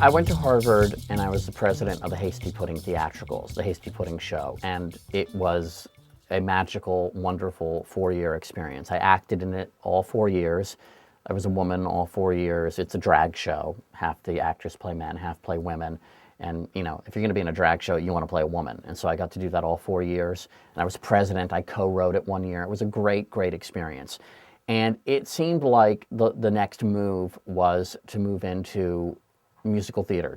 I went to Harvard and I was the president of the Hasty Pudding Theatricals, the Hasty Pudding Show, and it was a magical, wonderful 4-year experience. I acted in it all 4 years. I was a woman all 4 years. It's a drag show. Half the actors play men, half play women. And, you know, if you're going to be in a drag show, you want to play a woman. And so I got to do that all 4 years. And I was president. I co-wrote it 1 year. It was a great, great experience. And it seemed like the next move was to move into musical theater,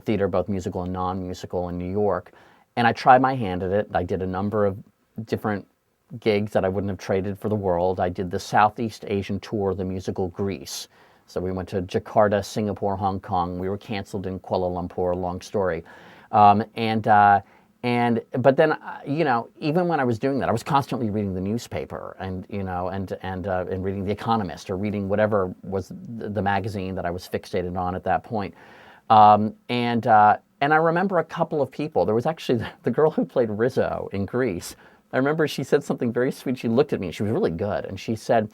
theater both musical and non-musical in New York. And I tried my hand at it. I did a number of different gigs that I wouldn't have traded for the world. I did the Southeast Asian tour of the musical Grease. So we went to Jakarta, Singapore, Hong Kong. We were canceled in Kuala Lumpur, long story. But then, even when I was doing that, I was constantly reading the newspaper and reading The Economist or reading whatever was the magazine that I was fixated on at that point. And I remember a couple of people. There was actually the girl who played Rizzo in Grease. I remember she said something very sweet. She looked at me. She was really good. And she said,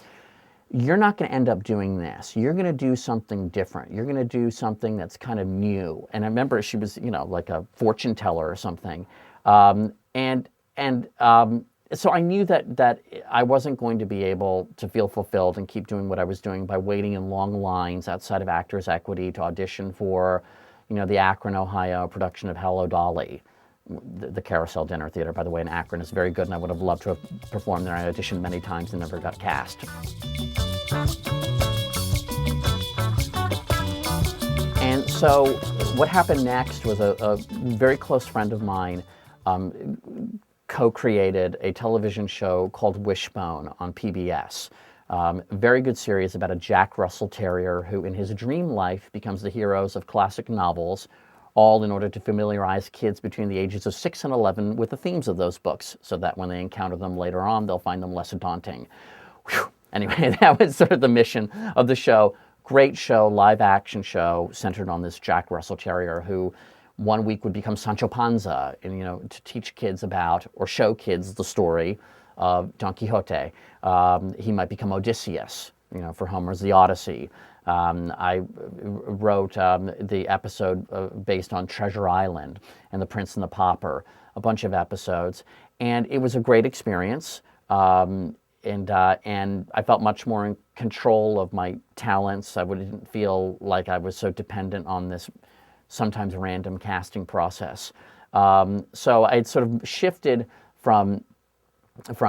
"You're not going to end up doing this. You're going to do something different. You're going to do something that's kind of new." And I remember she was, like a fortune teller or something. So I knew that I wasn't going to be able to feel fulfilled and keep doing what I was doing by waiting in long lines outside of Actors Equity to audition for, the Akron, Ohio production of Hello, Dolly. The Carousel Dinner Theater, by the way, in Akron is very good, and I would have loved to have performed there. I auditioned many times and never got cast. And so what happened next was a very close friend of mine co-created a television show called Wishbone on PBS. Very good series about a Jack Russell Terrier who in his dream life becomes the heroes of classic novels, all in order to familiarize kids between the ages of 6 and 11 with the themes of those books, so that when they encounter them later on, they'll find them less daunting. Whew. Anyway, that was sort of the mission of the show. Great show, live action show, centered on this Jack Russell Terrier who one week would become Sancho Panza, and, to teach kids about, or show kids the story of Don Quixote. He might become Odysseus, for Homer's The Odyssey. I wrote the episode based on Treasure Island and The Prince and the Pauper, a bunch of episodes, and it was a great experience. And I felt much more in control of my talents. I didn't feel like I was so dependent on this sometimes random casting process. So I had sort of shifted from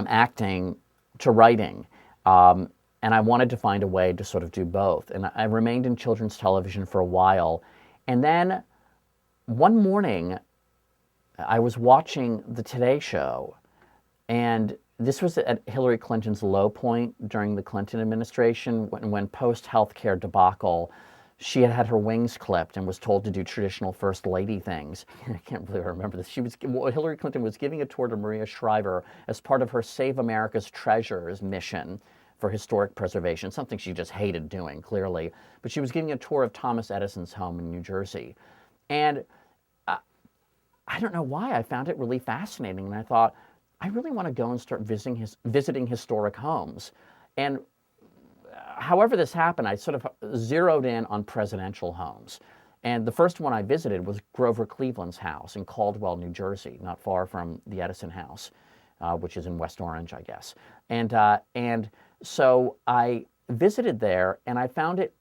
acting to writing. And I wanted to find a way to sort of do both. And I remained in children's television for a while. And then one morning, I was watching the Today Show. And this was at Hillary Clinton's low point during the Clinton administration, when post-healthcare debacle, she had had her wings clipped and was told to do traditional First Lady things. I can't believe I remember this. Hillary Clinton was giving a tour to Maria Shriver as part of her Save America's Treasures mission for historic preservation, something she just hated doing, clearly. But she was giving a tour of Thomas Edison's home in New Jersey. And I don't know why, I found it really fascinating. And I thought, I really want to go and start visiting historic homes. And however this happened, I sort of zeroed in on presidential homes. And the first one I visited was Grover Cleveland's house in Caldwell, New Jersey, not far from the Edison house, which is in West Orange, I guess. And so I visited there, and I found it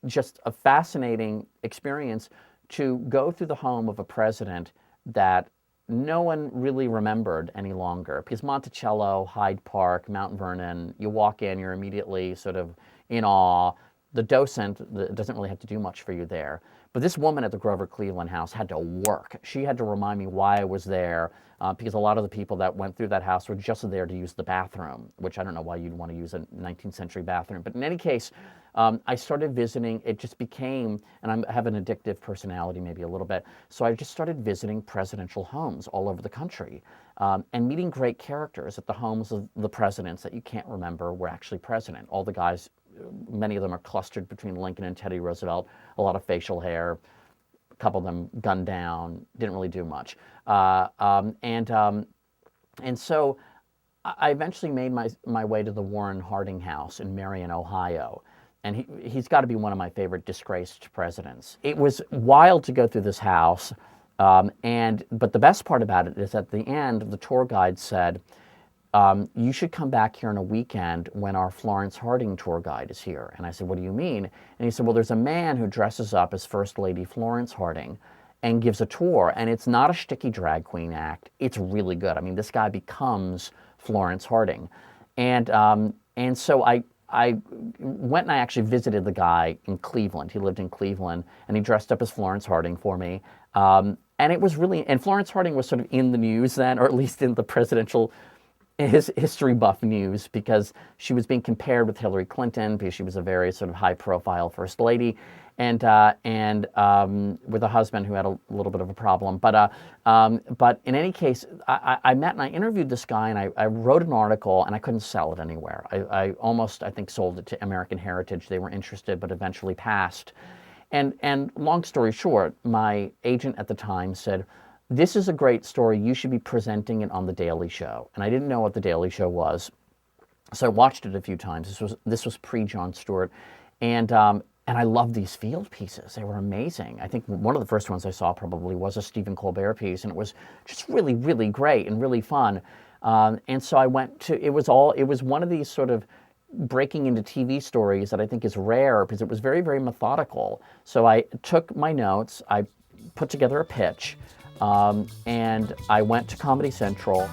just a fascinating experience to go through the home of a president that no one really remembered any longer. Because Monticello, Hyde Park, Mount Vernon, you walk in, you're immediately sort of in awe. The docent doesn't really have to do much for you there. But this woman at the Grover Cleveland house had to work. She had to remind me why I was there, because a lot of the people that went through that house were just there to use the bathroom, which I don't know why you'd want to use a 19th century bathroom. But in any case, I started visiting. It just became, and I have an addictive personality maybe a little bit, so I just started visiting presidential homes all over the country and meeting great characters at the homes of the presidents that you can't remember were actually president. All the guys, many of them are clustered between Lincoln and Teddy Roosevelt, a lot of facial hair, a couple of them gunned down, didn't really do much. And so I eventually made my way to the Warren Harding house in Marion, Ohio. and he's got to be one of my favorite disgraced presidents. It was wild to go through this house, but the best part about it is at the end, the tour guide said, you should come back here on a weekend when our Florence Harding tour guide is here. And I said, what do you mean? And he said, well, there's a man who dresses up as First Lady Florence Harding and gives a tour. And it's not a shticky drag queen act. It's really good. I mean, this guy becomes Florence Harding. And so I went and I actually visited the guy in Cleveland. He lived in Cleveland, and he dressed up as Florence Harding for me. And it was really, and Florence Harding was sort of in the news then, or at least in the presidential history buff news, because she was being compared with Hillary Clinton because she was a very sort of high-profile first lady, and with a husband who had a little bit of a problem. But in any case, I met and I interviewed this guy, and I wrote an article, and I couldn't sell it anywhere. I almost, I think, sold it to American Heritage. They were interested, but eventually passed. And long story short, my agent at the time said, this is a great story. You should be presenting it on The Daily Show. And I didn't know what The Daily Show was, so I watched it a few times. This was pre-Jon Stewart, and I loved these field pieces. They were amazing. I think one of the first ones I saw probably was a Stephen Colbert piece, and it was just really, really great and really fun. And so I went to. It was one of these sort of breaking into TV stories that I think is rare because it was very, very methodical. So I took my notes, I put together a pitch. And I went to Comedy Central.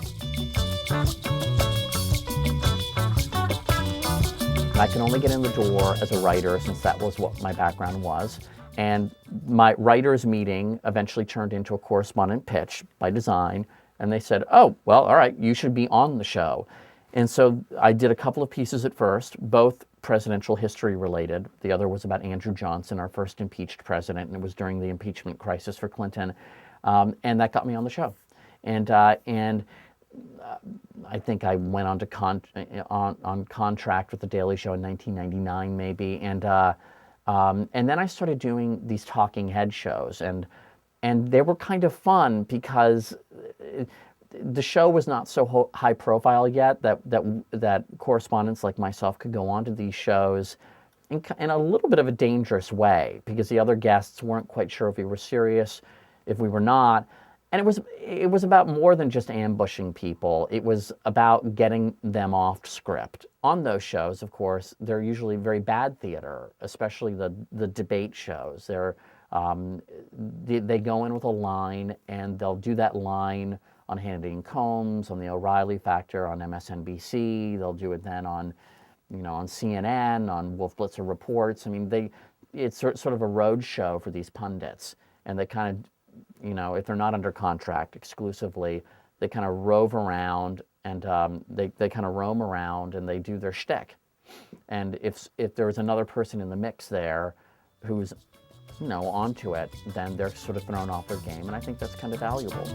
I could only get in the door as a writer since that was what my background was. And my writers' meeting eventually turned into a correspondent pitch by design. And they said, oh, well, all right, you should be on the show. And so I did a couple of pieces at first, both presidential history related. The other was about Andrew Johnson, our first impeached president, and it was during the impeachment crisis for Clinton. And that got me on the show, and I think I went on to on contract with the Daily Show in 1999 maybe, and then I started doing these talking head shows, and they were kind of fun because the show was not so high profile yet that correspondents like myself could go on to these shows in a little bit of a dangerous way because the other guests weren't quite sure if we were serious, if we were not. And it was about more than just ambushing people. It was about getting them off script. On those shows, of course, they're usually very bad theater, especially the debate shows. They go in with a line, and they'll do that line on Hannity and Combs, on the O'Reilly Factor, on MSNBC. They'll do it then on CNN, on Wolf Blitzer Reports. I mean, it's sort of a road show for these pundits, and they kind of, if they're not under contract exclusively, they kind of rove around and they kind of roam around and they do their shtick. And if there's another person in the mix there who's onto it, then they're sort of thrown off their game, and I think that's kind of valuable.